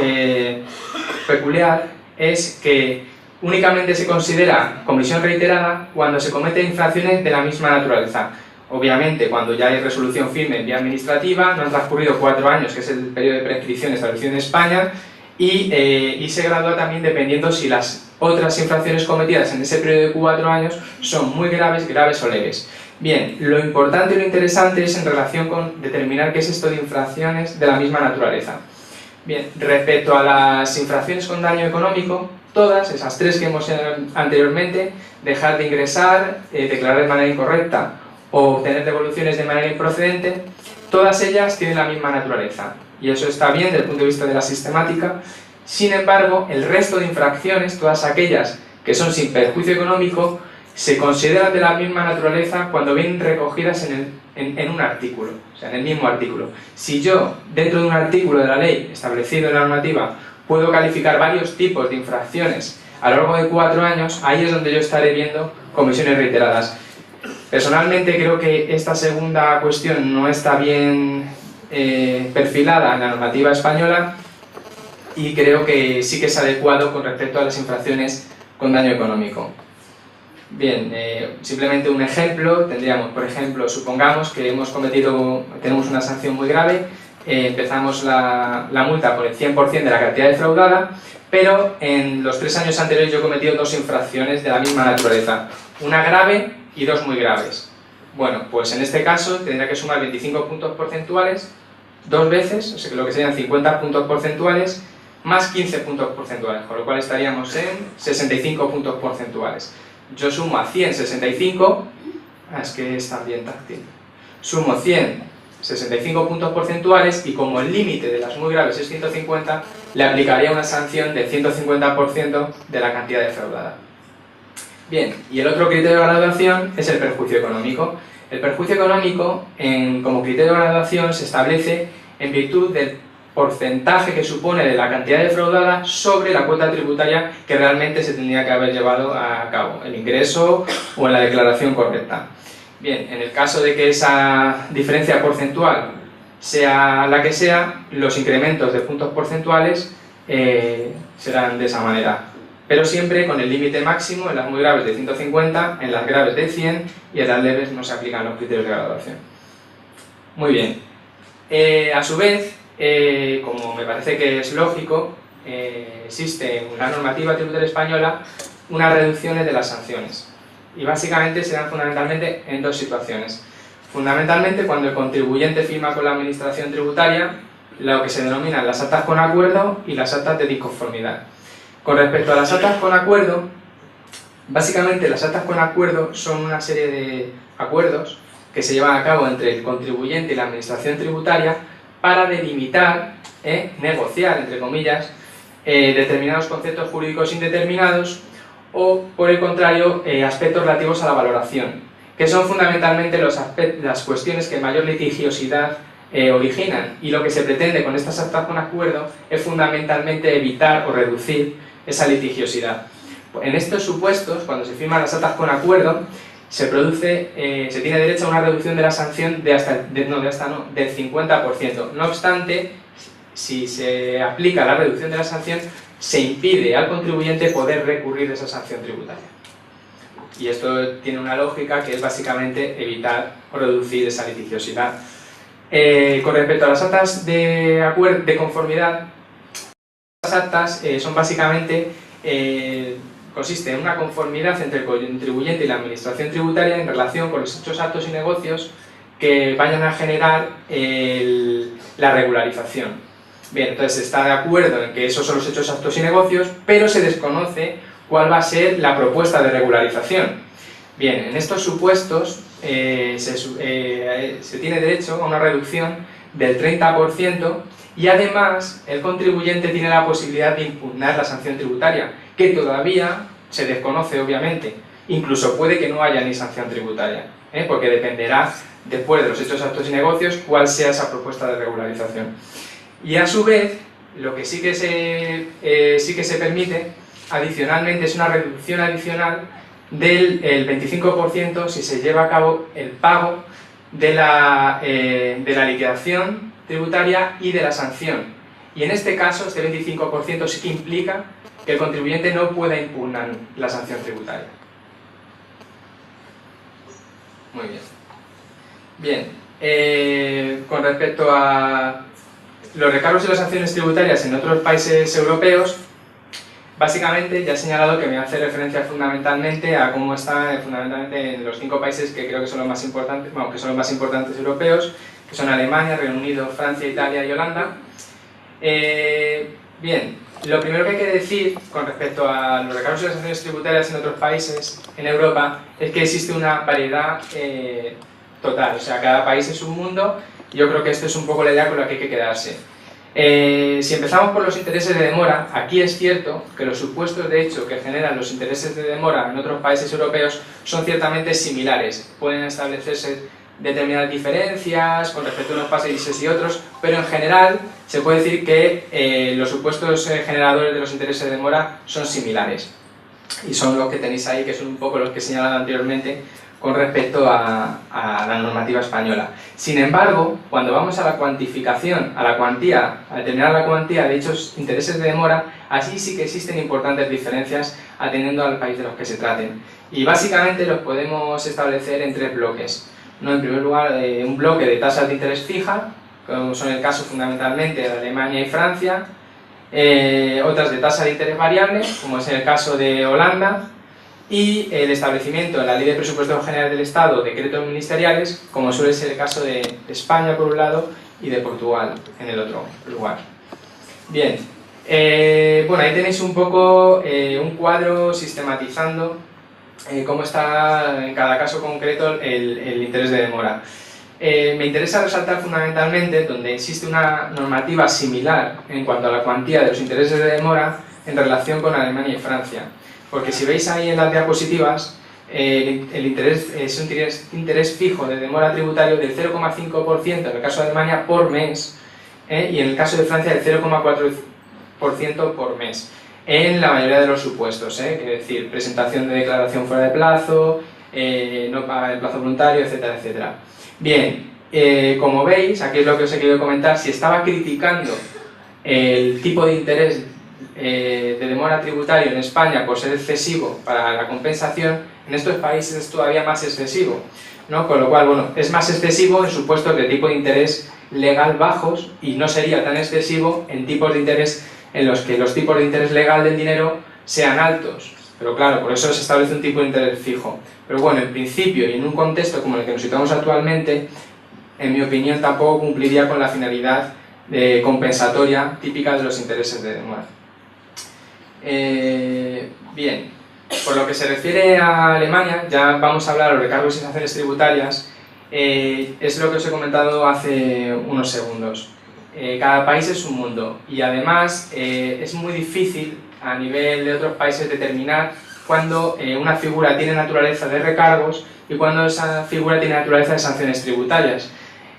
B: peculiar, es que únicamente se considera comisión reiterada cuando se cometen infracciones de la misma naturaleza. Obviamente, cuando ya hay resolución firme en vía administrativa, no han transcurrido 4 años, que es el periodo de prescripción establecido en España, y se gradúa también dependiendo si las otras infracciones cometidas en ese periodo de 4 años son muy graves, graves o leves. Bien, lo importante y lo interesante es en relación con determinar qué es esto de infracciones de la misma naturaleza. Bien, respecto a las infracciones con daño económico, todas, esas 3 que hemos anteriormente, dejar de ingresar, declarar de manera incorrecta o obtener devoluciones de manera improcedente, todas ellas tienen la misma naturaleza. Y eso está bien desde el punto de vista de la sistemática. Sin embargo, el resto de infracciones, todas aquellas que son sin perjuicio económico, se consideran de la misma naturaleza cuando vienen recogidas en un artículo, o sea, en el mismo artículo. Si yo, dentro de un artículo de la ley establecido en la normativa, puedo calificar varios tipos de infracciones a lo largo de 4 años, ahí es donde yo estaré viendo comisiones reiteradas. Personalmente creo que esta segunda cuestión no está bien perfilada en la normativa española y creo que sí que es adecuado con respecto a las infracciones con daño económico. Bien, simplemente un ejemplo, tendríamos, por ejemplo, supongamos que tenemos una sanción muy grave, empezamos la multa por el 100% de la cantidad defraudada, pero en los 3 años anteriores yo he cometido 2 infracciones de la misma naturaleza, una grave y 2 muy graves. Bueno, pues en este caso tendría que sumar 25 puntos porcentuales 2 veces, o sea, lo que serían 50 puntos porcentuales, más 15 puntos porcentuales, con lo cual estaríamos en 65 puntos porcentuales. Yo sumo a 100, 65, es que está bien táctil, sumo 100, 65 puntos porcentuales y como el límite de las muy graves es 150, le aplicaría una sanción del 150% de la cantidad defraudada. Bien, y el otro criterio de graduación es el perjuicio económico. El perjuicio económico, como criterio de graduación, se establece en virtud del porcentaje que supone de la cantidad defraudada sobre la cuota tributaria que realmente se tendría que haber llevado a cabo, el ingreso o en la declaración correcta. Bien, en el caso de que esa diferencia porcentual sea la que sea, los incrementos de puntos porcentuales serán de esa manera, pero siempre con el límite máximo en las muy graves de 150, en las graves de 100 y en las leves no se aplican los criterios de graduación. Muy bien, a su vez, como me parece que es lógico, existe en la normativa tributaria española unas reducciones de las sanciones y básicamente se dan fundamentalmente en 2 situaciones. Fundamentalmente cuando el contribuyente firma con la administración tributaria lo que se denominan las actas con acuerdo y las actas de disconformidad. Con respecto a las actas con acuerdo, básicamente las actas con acuerdo son una serie de acuerdos que se llevan a cabo entre el contribuyente y la administración tributaria para delimitar, negociar, entre comillas, determinados conceptos jurídicos indeterminados o, por el contrario, aspectos relativos a la valoración, que son fundamentalmente las cuestiones que mayor litigiosidad originan, y lo que se pretende con estas actas con acuerdo es fundamentalmente evitar o reducir esa litigiosidad. En estos supuestos, cuando se firman las actas con acuerdo, se tiene derecho a una reducción de la sanción del 50%. No obstante, si se aplica la reducción de la sanción, se impide al contribuyente poder recurrir de esa sanción tributaria. Y esto tiene una lógica que es básicamente evitar o reducir esa litigiosidad. Con respecto a las actas de conformidad, las actas son básicamente consiste en una conformidad entre el contribuyente y la administración tributaria en relación con los hechos, actos y negocios que vayan a generar la regularización. Bien, entonces se está de acuerdo en que esos son los hechos, actos y negocios, pero se desconoce cuál va a ser la propuesta de regularización. Bien, en estos supuestos se tiene derecho a una reducción del 30% y además el contribuyente tiene la posibilidad de impugnar la sanción tributaria, que todavía se desconoce obviamente, incluso puede que no haya ni sanción tributaria, porque dependerá después de los hechos, actos y negocios cuál sea esa propuesta de regularización. Y a su vez, lo que sí que se permite adicionalmente es una reducción adicional del 25% si se lleva a cabo el pago de la liquidación tributaria y de la sanción. Y en este caso, este 25% sí que implica que el contribuyente no pueda impugnar la sanción tributaria. Muy bien. Bien, con respecto a los recargos y las sanciones tributarias en otros países europeos, Básicamente, ya he señalado que me hace referencia fundamentalmente a cómo está fundamentalmente en los 5 países que creo que son los más importantes, bueno, que son los más importantes europeos, que son Alemania, Reino Unido, Francia, Italia y Holanda. Bien, lo primero que hay que decir con respecto a los recargos y las sanciones tributarias en otros países en Europa es que existe una variedad total, o sea, cada país es un mundo, y yo creo que esto es un poco la idea con la que hay que quedarse. Si empezamos por los intereses de demora, aquí es cierto que los supuestos de hecho que generan los intereses de demora en otros países europeos son ciertamente similares. Pueden establecerse determinadas diferencias con respecto a unos países y otros, pero en general se puede decir que los supuestos generadores de los intereses de demora son similares. Y son los que tenéis ahí, que son un poco los que he señalado anteriormente con respecto a la normativa española. Sin embargo, cuando vamos a la cuantificación, a la cuantía, a determinar la cuantía de dichos intereses de demora, así sí que existen importantes diferencias atendiendo al país de los que se traten. Y básicamente los podemos establecer en 3 bloques. ¿No? En primer lugar, un bloque de tasas de interés fija, como son el caso fundamentalmente de Alemania y Francia, otras de tasa de interés variable, como es el caso de Holanda, y el establecimiento en la Ley de Presupuestos Generales del Estado, decretos ministeriales, como suele ser el caso de España por un lado y de Portugal en el otro lugar. Bien, bueno, ahí tenéis un poco un cuadro sistematizando cómo está en cada caso concreto el interés de demora. Me interesa resaltar fundamentalmente donde existe una normativa similar en cuanto a la cuantía de los intereses de demora en relación con Alemania y Francia. Porque si veis ahí en las diapositivas, el interés es un interés fijo de demora tributario del 0,5% en el caso de Alemania por mes, y en el caso de Francia del 0,4% por mes, en la mayoría de los supuestos, es decir, presentación de declaración fuera de plazo, no paga el plazo voluntario, etcétera, etcétera. Bien, como veis, aquí es lo que os he querido comentar, si estaba criticando el tipo de interés de demora tributario en España por ser excesivo para la compensación, en estos países es todavía más excesivo, ¿no? Con lo cual, bueno, es más excesivo en supuestos de tipo de interés legal bajos y no sería tan excesivo en tipos de interés en los que los tipos de interés legal del dinero sean altos. Pero claro, por eso se establece un tipo de interés fijo. Pero bueno, en principio y en un contexto como el que nos situamos actualmente, en mi opinión tampoco cumpliría con la finalidad compensatoria típica de los intereses de demora. Bien, por lo que se refiere a Alemania, ya vamos a hablar de los recargos y sanciones tributarias, es lo que os he comentado hace unos segundos. Cada país es un mundo y además es muy difícil a nivel de otros países determinar cuándo una figura tiene naturaleza de recargos y cuándo esa figura tiene naturaleza de sanciones tributarias.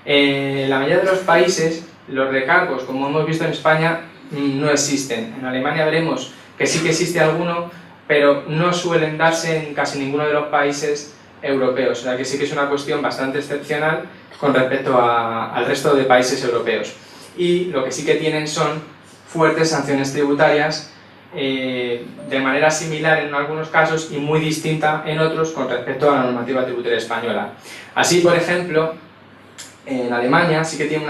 B: En la mayoría de los países los recargos, como hemos visto en España, no existen. En Alemania veremos que sí que existe alguno, pero no suelen darse en casi ninguno de los países europeos, o sea que sí que es una cuestión bastante excepcional con respecto al resto de países europeos. Y lo que sí que tienen son fuertes sanciones tributarias, de manera similar en algunos casos y muy distinta en otros con respecto a la normativa tributaria española. Así, por ejemplo, en Alemania sí que tiene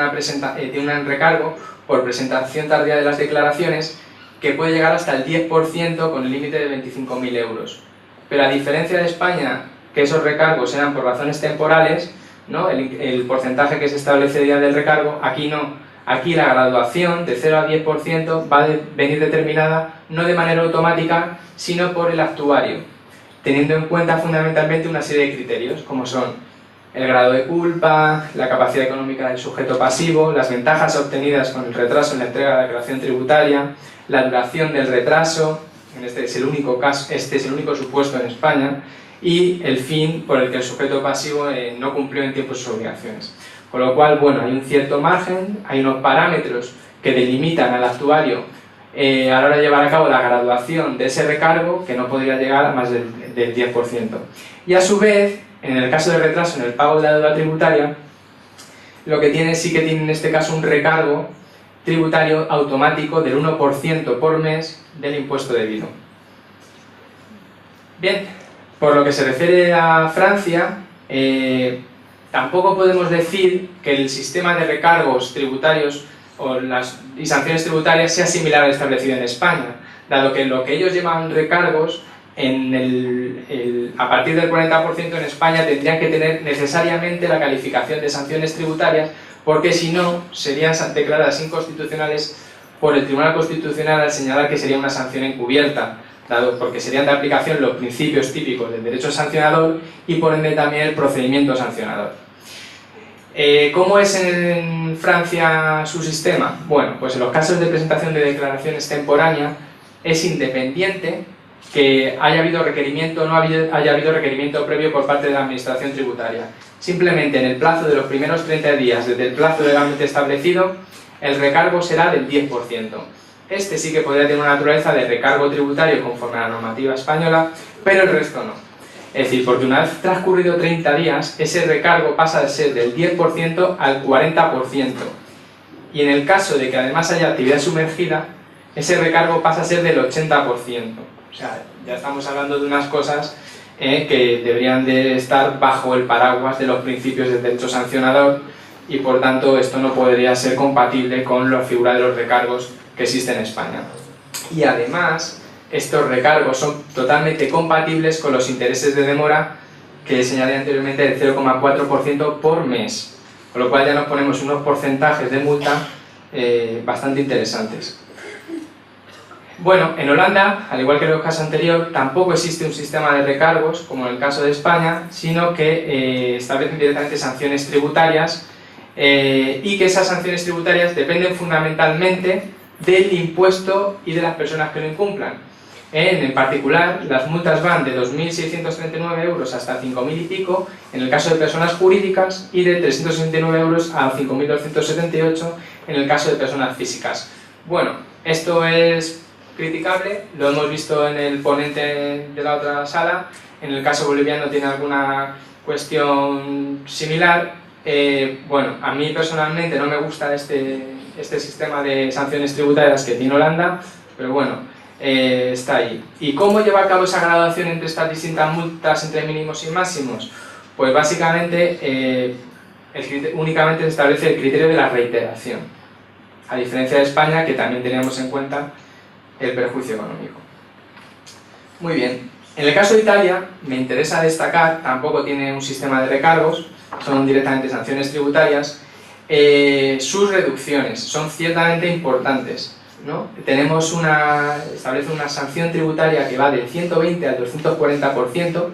B: un recargo por presentación tardía de las declaraciones que puede llegar hasta el 10% con el límite de 25.000 euros. Pero a diferencia de España, que esos recargos eran por razones temporales, ¿no? El porcentaje que se establece ya del recargo, aquí no. Aquí la graduación de 0 a 10% va a venir determinada no de manera automática, sino por el actuario, teniendo en cuenta fundamentalmente una serie de criterios, como son el grado de culpa, la capacidad económica del sujeto pasivo, las ventajas obtenidas con el retraso en la entrega de la declaración tributaria, la duración del retraso, este es el único supuesto en España, y el fin por el que el sujeto pasivo no cumplió en tiempo sus obligaciones. Con lo cual, bueno, hay un cierto margen, hay unos parámetros que delimitan al actuario a la hora de llevar a cabo la graduación de ese recargo, que no podría llegar a más del 10%. Y a su vez, en el caso de retraso en el pago de la deuda tributaria, lo que sí que tiene en este caso un recargo tributario automático del 1% por mes del impuesto debido. Bien, por lo que se refiere a Francia, tampoco podemos decir que el sistema de recargos tributarios y sanciones tributarias sea similar al establecido en España, dado que lo que ellos llaman recargos, a partir del 40% en España tendrían que tener necesariamente la calificación de sanciones tributarias, porque si no serían declaradas inconstitucionales por el Tribunal Constitucional al señalar que sería una sanción encubierta, dado porque serían de aplicación los principios típicos del derecho sancionador y por ende también el procedimiento sancionador. ¿Cómo es en Francia su sistema? Bueno, pues en los casos de presentación de declaración extemporánea es independiente que haya habido requerimiento o no haya habido requerimiento previo por parte de la Administración Tributaria. Simplemente en el plazo de los primeros 30 días desde el plazo legalmente establecido, el recargo será del 10%. Este sí que podría tener una naturaleza de recargo tributario conforme a la normativa española, pero el resto no. Es decir, porque una vez transcurrido 30 días, ese recargo pasa de ser del 10% al 40%. Y en el caso de que además haya actividad sumergida, ese recargo pasa a ser del 80%. O sea, ya estamos hablando de unas cosas que deberían de estar bajo el paraguas de los principios del derecho sancionador y por tanto esto no podría ser compatible con la figura de los recargos que existe en España. Y además, estos recargos son totalmente compatibles con los intereses de demora que señalé anteriormente del 0,4% por mes, con lo cual ya nos ponemos unos porcentajes de multa bastante interesantes. Bueno, en Holanda, al igual que en el caso anterior, tampoco existe un sistema de recargos, como en el caso de España, sino que establecen directamente sanciones tributarias y que esas sanciones tributarias dependen fundamentalmente del impuesto y de las personas que lo incumplan. En particular, las multas van de 2.639 euros hasta 5.000 y pico en el caso de personas jurídicas y de 369 euros a 5.278 en el caso de personas físicas. Bueno, esto es criticable, lo hemos visto en el ponente de la otra sala. En el caso boliviano tiene alguna cuestión similar. Bueno, a mí personalmente no me gusta este sistema de sanciones tributarias que tiene Holanda, pero bueno, está ahí. ¿Y cómo lleva a cabo esa graduación entre estas distintas multas entre mínimos y máximos? Pues básicamente únicamente se establece el criterio de la reiteración, a diferencia de España, que también teníamos en cuenta el perjuicio económico. Muy bien, en el caso de Italia me interesa destacar, tampoco tiene un sistema de recargos, son directamente sanciones tributarias. Sus reducciones son ciertamente importantes, ¿no? Establece una sanción tributaria que va del 120 al 240%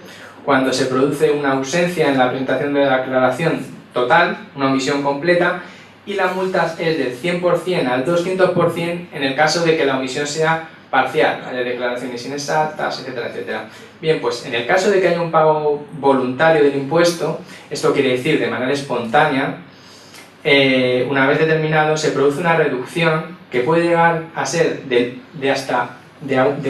B: cuando se produce una ausencia en la presentación de la declaración total, una omisión completa, y la multa es del 100% al 200% en el caso de que la omisión sea parcial, haya declaraciones inexactas, etcétera, etcétera. Bien, pues en el caso de que haya un pago voluntario del impuesto, esto quiere decir de manera espontánea, una vez determinado se produce una reducción que puede llegar a ser de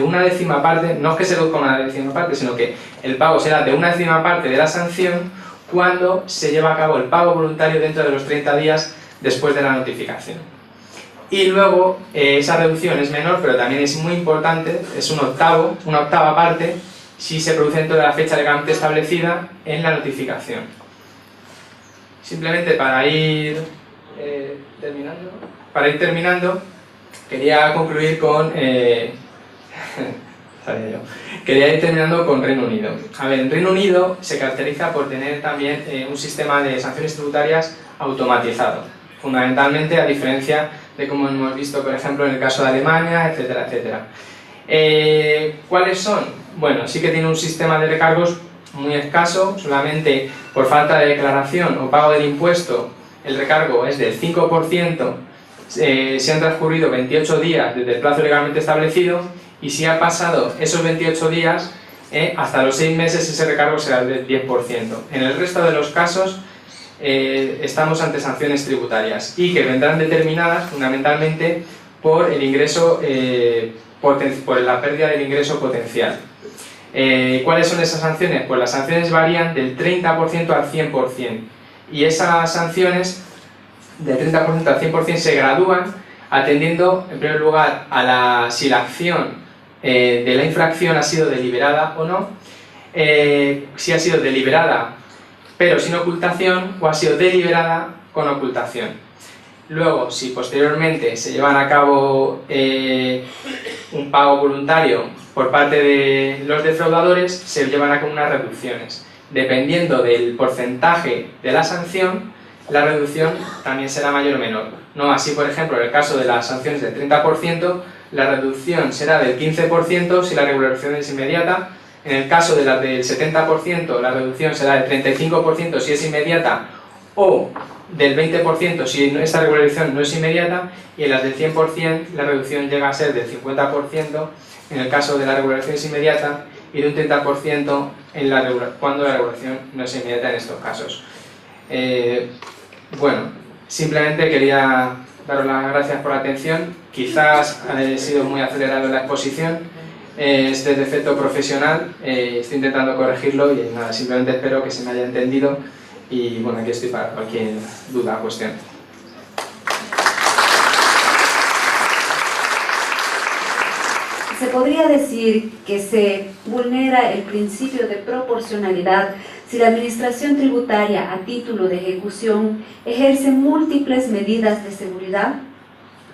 B: una décima parte, no es que se reduzca una décima parte, sino que el pago será de una décima parte de la sanción cuando se lleva a cabo el pago voluntario dentro de los 30 días después de la notificación. Y luego esa reducción es menor, pero también es muy importante, es una octava parte, si se produce dentro de la fecha legalmente establecida en la notificación. Simplemente para ir terminando, quería concluir con Reino Unido. A ver, en Reino Unido se caracteriza por tener también un sistema de sanciones tributarias automatizado, fundamentalmente a diferencia de como hemos visto, por ejemplo, en el caso de Alemania, etcétera, etcétera. ¿Cuáles son? Bueno, sí que tiene un sistema de recargos muy escaso, solamente por falta de declaración o pago del impuesto el recargo es del 5%, si han transcurrido 28 días desde el plazo legalmente establecido, y si ha pasado esos 28 días, hasta los 6 meses ese recargo será del 10%. En el resto de los casos estamos ante sanciones tributarias y que vendrán determinadas fundamentalmente por el ingreso, por la pérdida del ingreso potencial. ¿Cuáles son esas sanciones? Pues las sanciones varían del 30% al 100%, y esas sanciones del 30% al 100% se gradúan atendiendo en primer lugar a si la acción de la infracción ha sido deliberada o no, si ha sido deliberada pero sin ocultación o ha sido deliberada con ocultación. Luego, si posteriormente se llevan a cabo un pago voluntario por parte de los defraudadores, se llevan a cabo unas reducciones. Dependiendo del porcentaje de la sanción, la reducción también será mayor o menor. No así, por ejemplo, en el caso de las sanciones del 30%, la reducción será del 15% si la regularización es inmediata. En el caso de la del 70%, la reducción será del 35% si es inmediata, o del 20% si esta regularización no es inmediata, y en las del 100% la reducción llega a ser del 50% en el caso de la regularización es inmediata, y de un 30% cuando la regulación no es inmediata en estos casos. Bueno, simplemente quería daros las gracias por la atención. Quizás he sido muy acelerado en la exposición, es de defecto profesional, estoy intentando corregirlo y nada, simplemente espero que se me haya entendido y bueno, aquí estoy para cualquier duda o cuestión.
A: ¿Se podría decir que se vulnera el principio de proporcionalidad si la Administración Tributaria, a título de ejecución, ejerce múltiples medidas de seguridad,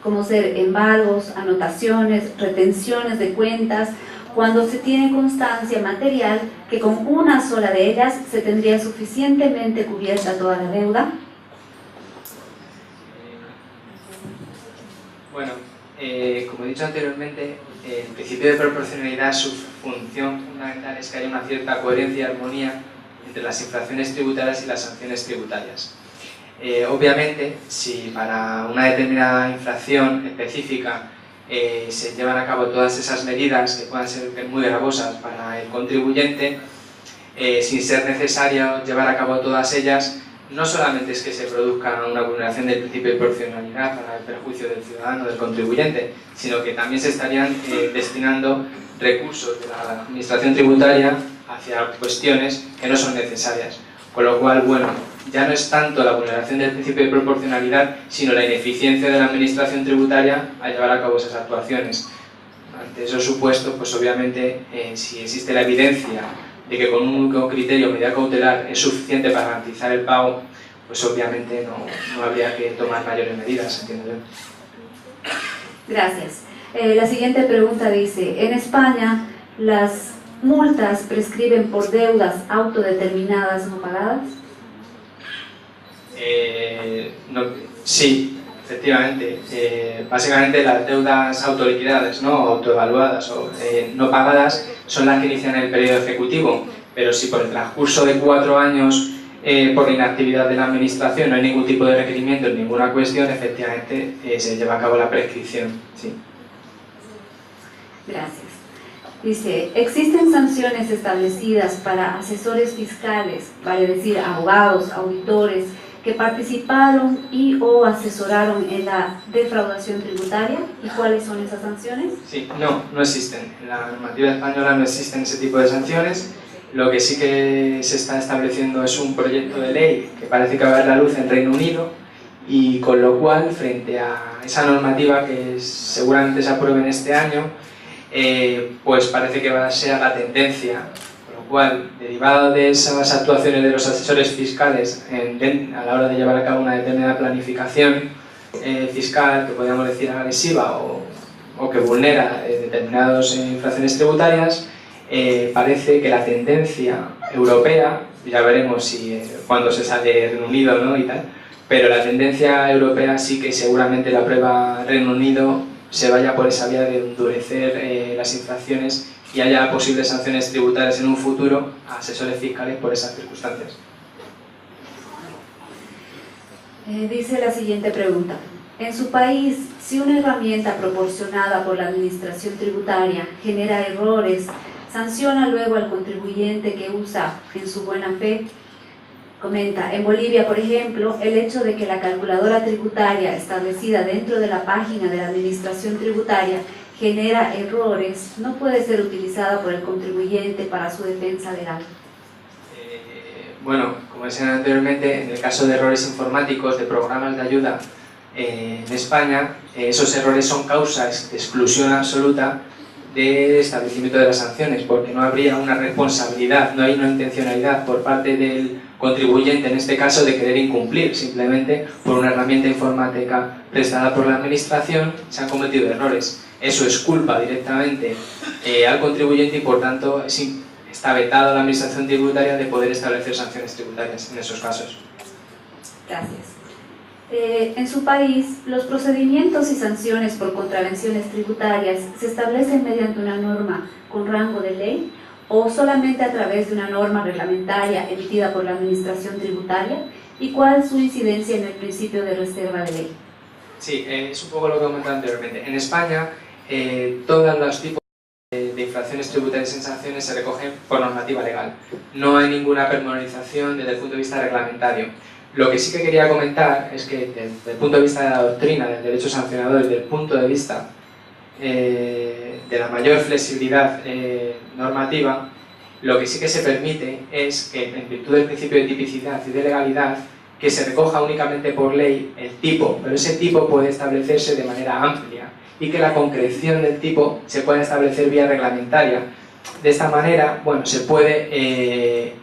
A: como ser embargos, anotaciones, retenciones de cuentas, cuando se tiene constancia material que con una sola de ellas se tendría suficientemente cubierta toda la deuda?
B: Bueno, como he dicho anteriormente, el principio de proporcionalidad, su función fundamental es que haya una cierta coherencia y armonía entre las infracciones tributarias y las sanciones tributarias. Obviamente, si para una determinada infracción específica se llevan a cabo todas esas medidas que puedan ser muy gravosas para el contribuyente, sin ser necesario llevar a cabo todas ellas, no solamente es que se produzca una vulneración del principio de proporcionalidad para el perjuicio del ciudadano, del contribuyente, sino que también se estarían destinando recursos de la Administración Tributaria hacia cuestiones que no son necesarias. Con lo cual, bueno, ya no es tanto la vulneración del principio de proporcionalidad, sino la ineficiencia de la Administración Tributaria a llevar a cabo esas actuaciones. Ante esos supuestos, pues obviamente, si existe la evidencia de que con un único criterio, medida cautelar, es suficiente para garantizar el pago, pues obviamente no habría que tomar mayores medidas, entiendo yo.
A: Gracias. La siguiente pregunta dice, en España, ¿las multas prescriben por deudas autodeterminadas no pagadas?
B: Sí, efectivamente. Básicamente las deudas autoliquidadas, ¿no? Autoevaluadas o no pagadas son las que inician el periodo ejecutivo, pero si por el transcurso de 4 años por la inactividad de la administración no hay ningún tipo de requerimiento en ninguna cuestión, efectivamente se lleva a cabo la prescripción. Sí.
A: Gracias. Dice, ¿existen sanciones establecidas para asesores fiscales, vale decir abogados, auditores, que participaron y o asesoraron en la defraudación tributaria? ¿Y cuáles son esas sanciones?
B: Sí, no existen. En la normativa española no existen ese tipo de sanciones. Lo que sí que se está estableciendo es un proyecto de ley que parece que va a ver la luz en Reino Unido, y con lo cual, frente a esa normativa que seguramente se apruebe en este año, pues parece que va a ser la tendencia, con lo cual, derivado de esas actuaciones de los asesores fiscales a la hora de llevar a cabo una determinada planificación fiscal, que podríamos decir agresiva o que vulnera determinadas infracciones tributarias, parece que la tendencia europea, ya veremos si cuando se sale Reino Unido, ¿no? y tal, pero la tendencia europea sí que seguramente la prueba Reino Unido se vaya por esa vía de endurecer las infracciones y haya posibles sanciones tributarias en un futuro a asesores fiscales por esas circunstancias.
A: Dice la siguiente pregunta. En su país, si una herramienta proporcionada por la Administración Tributaria genera errores, ¿sanciona luego al contribuyente que usa en su buena fe? Comenta, en Bolivia, por ejemplo, el hecho de que la calculadora tributaria establecida dentro de la página de la Administración Tributaria genera errores, no puede ser utilizada por el contribuyente para su defensa legal.
B: Bueno, como decía anteriormente, en el caso de errores informáticos de programas de ayuda en España, esos errores son causas de exclusión absoluta del establecimiento de las sanciones, porque no habría una responsabilidad, no hay una intencionalidad por parte del contribuyente, en este caso, de querer incumplir. Simplemente por una herramienta informática prestada por la administración se han cometido errores. Eso es culpa directamente al contribuyente y, por tanto, está vetado la administración tributaria de poder establecer sanciones tributarias en esos casos.
A: Gracias. En su país, los procedimientos y sanciones por contravenciones tributarias se establecen mediante una norma con rango de ley o solamente a través de una norma reglamentaria emitida por la Administración Tributaria, y cuál es su incidencia en el principio de reserva de ley.
B: Sí, es un poco lo que comentaba anteriormente. En España, todos los tipos de infracciones tributarias y sanciones se recogen por normativa legal. No hay ninguna penalización desde el punto de vista reglamentario. Lo que sí que quería comentar es que desde el punto de vista de la doctrina del derecho sancionador y desde el punto de vista de la mayor flexibilidad normativa, lo que sí que se permite es que, en virtud del principio de tipicidad y de legalidad, que se recoja únicamente por ley el tipo, pero ese tipo puede establecerse de manera amplia y que la concreción del tipo se puede establecer vía reglamentaria. De esta manera, bueno, se puede...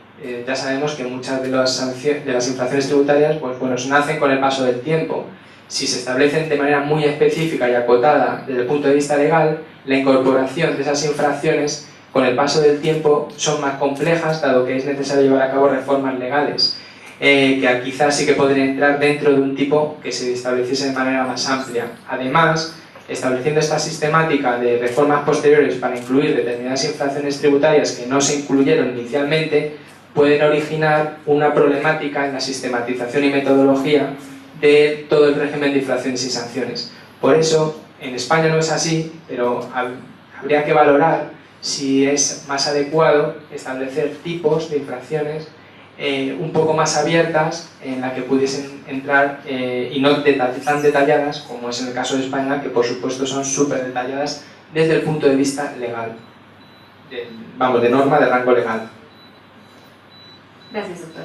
B: ya sabemos que muchas de las infracciones tributarias pues, bueno, nacen con el paso del tiempo. Si se establecen de manera muy específica y acotada desde el punto de vista legal, la incorporación de esas infracciones con el paso del tiempo son más complejas, dado que es necesario llevar a cabo reformas legales, que quizás sí que podrían entrar dentro de un tipo que se estableciese de manera más amplia. Además, estableciendo esta sistemática de reformas posteriores para incluir determinadas infracciones tributarias que no se incluyeron inicialmente, pueden originar una problemática en la sistematización y metodología de todo el régimen de infracciones y sanciones. Por eso, en España no es así, pero habría que valorar si es más adecuado establecer tipos de infracciones un poco más abiertas, en la que pudiesen entrar y no tan detalladas, como es en el caso de España, que por supuesto son súper detalladas desde el punto de vista legal, de norma de rango legal.
A: Gracias, doctor.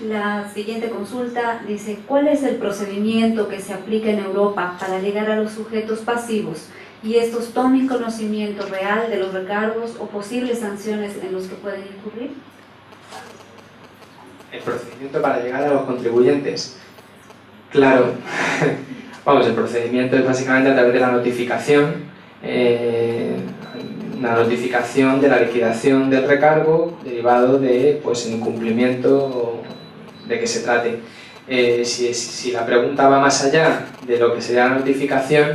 A: La siguiente consulta dice: ¿cuál es el procedimiento que se aplica en Europa para llegar a los sujetos pasivos y estos tomen conocimiento real de los recargos o posibles sanciones en los que pueden incurrir?
B: El procedimiento para llegar a los contribuyentes. Claro, vamos, el procedimiento es básicamente a través de la notificación, una notificación de la liquidación del recargo derivado de pues, el incumplimiento de que se trate. Si la pregunta va más allá de lo que sería la notificación,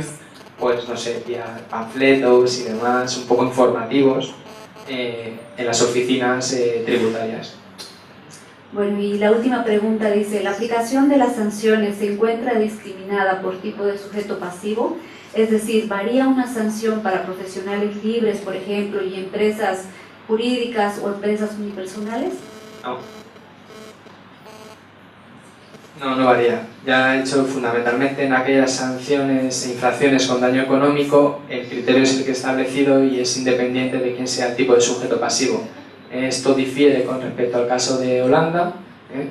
B: pues no sé, vía panfletos y demás, un poco informativos en las oficinas tributarias.
A: Bueno, y la última pregunta dice: ¿la aplicación de las sanciones se encuentra discriminada por tipo de sujeto pasivo? Es decir, ¿varía una sanción para profesionales libres, por ejemplo, y empresas jurídicas o empresas unipersonales?
B: No varía. Ya he hecho fundamentalmente en aquellas sanciones e infracciones con daño económico, el criterio es el que he establecido y es independiente de quién sea el tipo de sujeto pasivo. Esto difiere con respecto al caso de Holanda,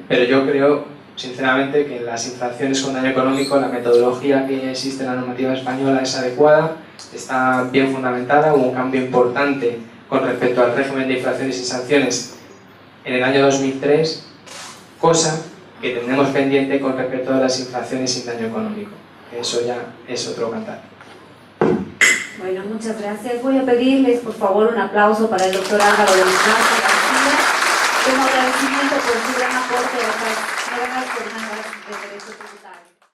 B: pero yo creo, sinceramente, que en las infracciones con daño económico la metodología que existe en la normativa española es adecuada, está bien fundamentada. Hubo un cambio importante con respecto al régimen de infracciones y sanciones en el año 2003, cosa que tenemos pendiente con respecto a las infracciones sin daño económico. Eso ya es otro cantar.
A: Bueno, muchas gracias. Voy a pedirles, por favor, un aplauso para el doctor Álvaro de Lujanzo García, como agradecimiento por su gran aporte a las jornadas de Derecho.